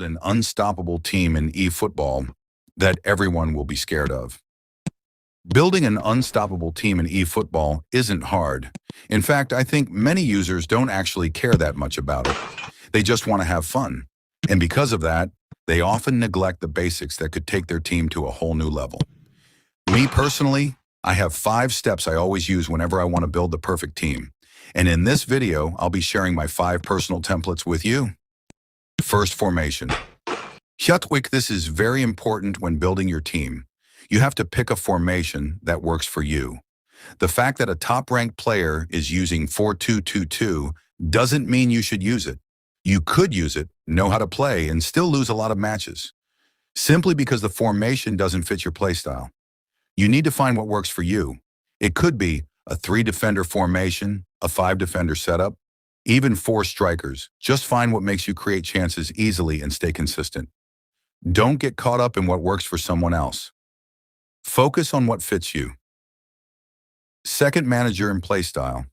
An unstoppable team in eFootball that everyone will be scared of. Building an unstoppable team in eFootball isn't hard. In fact, I think many users don't actually care that much about it. They just want to have fun. And because of that, they often neglect the basics that could take their team to a whole new level. Me personally, I have 5 steps I always use whenever I want to build the perfect team. And in this video, I'll be sharing my 5 personal templates with you. First, formation. This is very important when building your team. You have to pick a formation that works for you. The fact that a top-ranked player is using 4-2-2-2 doesn't mean you should use it. You could use it, know how to play, and still lose a lot of matches, simply because the formation doesn't fit your playstyle. You need to find what works for you. It could be a 3-defender formation, a 5-defender setup, even 4 strikers. Just find what makes you create chances easily and stay consistent. Don't get caught up in what works for someone else. Focus on what fits you. Second, manager and playstyle.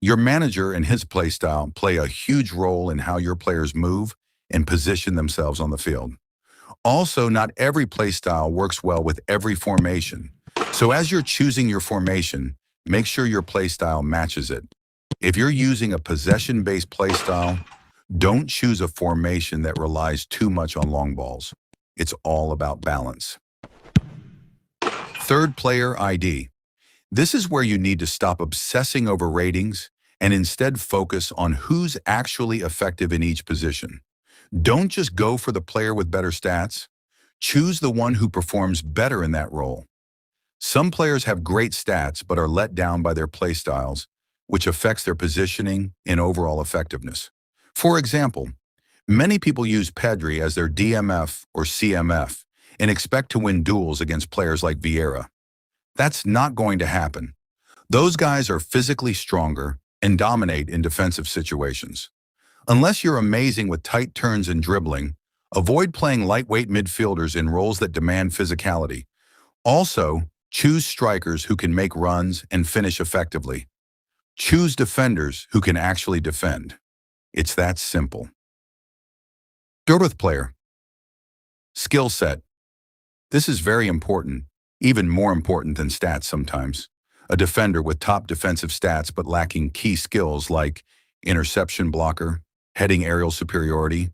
Your manager and his playstyle play a huge role in how your players move and position themselves on the field. Also, not every playstyle works well with every formation. So as you're choosing your formation, make sure your playstyle matches it. If you're using a possession-based playstyle, don't choose a formation that relies too much on long balls. It's all about balance. Third, player ID. This is where you need to stop obsessing over ratings and instead focus on who's actually effective in each position. Don't just go for the player with better stats. Choose the one who performs better in that role. Some players have great stats but are let down by their playstyles, which affects their positioning and overall effectiveness. For example, many people use Pedri as their DMF or CMF and expect to win duels against players like Vieira. That's not going to happen. Those guys are physically stronger and dominate in defensive situations. Unless you're amazing with tight turns and dribbling, avoid playing lightweight midfielders in roles that demand physicality. Also, choose strikers who can make runs and finish effectively. Choose defenders who can actually defend. It's that simple. Third, player. Skill set. This is very important, even more important than stats sometimes. A defender with top defensive stats but lacking key skills like interception blocker, heading aerial superiority,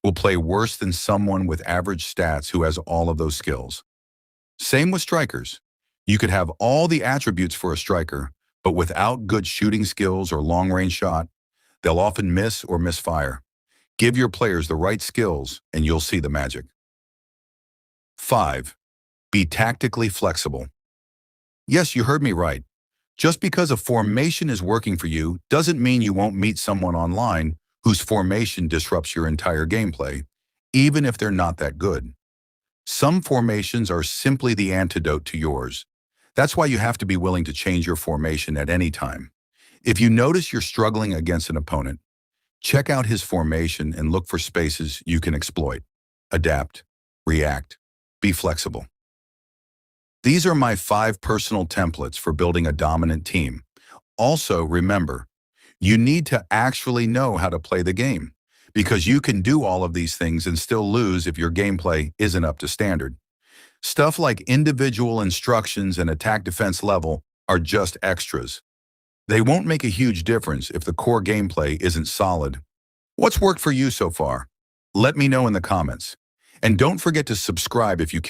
will play worse than someone with average stats who has all of those skills. Same with strikers. You could have all the attributes for a striker, but without good shooting skills or long-range shot, they'll often miss or misfire. Give your players the right skills and you'll see the magic. 5. Be tactically flexible. Yes, you heard me right. Just because a formation is working for you doesn't mean you won't meet someone online whose formation disrupts your entire gameplay, even if they're not that good. Some formations are simply the antidote to yours. That's why you have to be willing to change your formation at any time. If you notice you're struggling against an opponent, check out his formation and look for spaces you can exploit. Adapt, react, be flexible. These are my 5 personal templates for building a dominant team. Also, remember, you need to actually know how to play the game, because you can do all of these things and still lose if your gameplay isn't up to standard. Stuff like individual instructions and attack-defense level are just extras. They won't make a huge difference if the core gameplay isn't solid. What's worked for you so far? Let me know in the comments. And don't forget to subscribe if you can.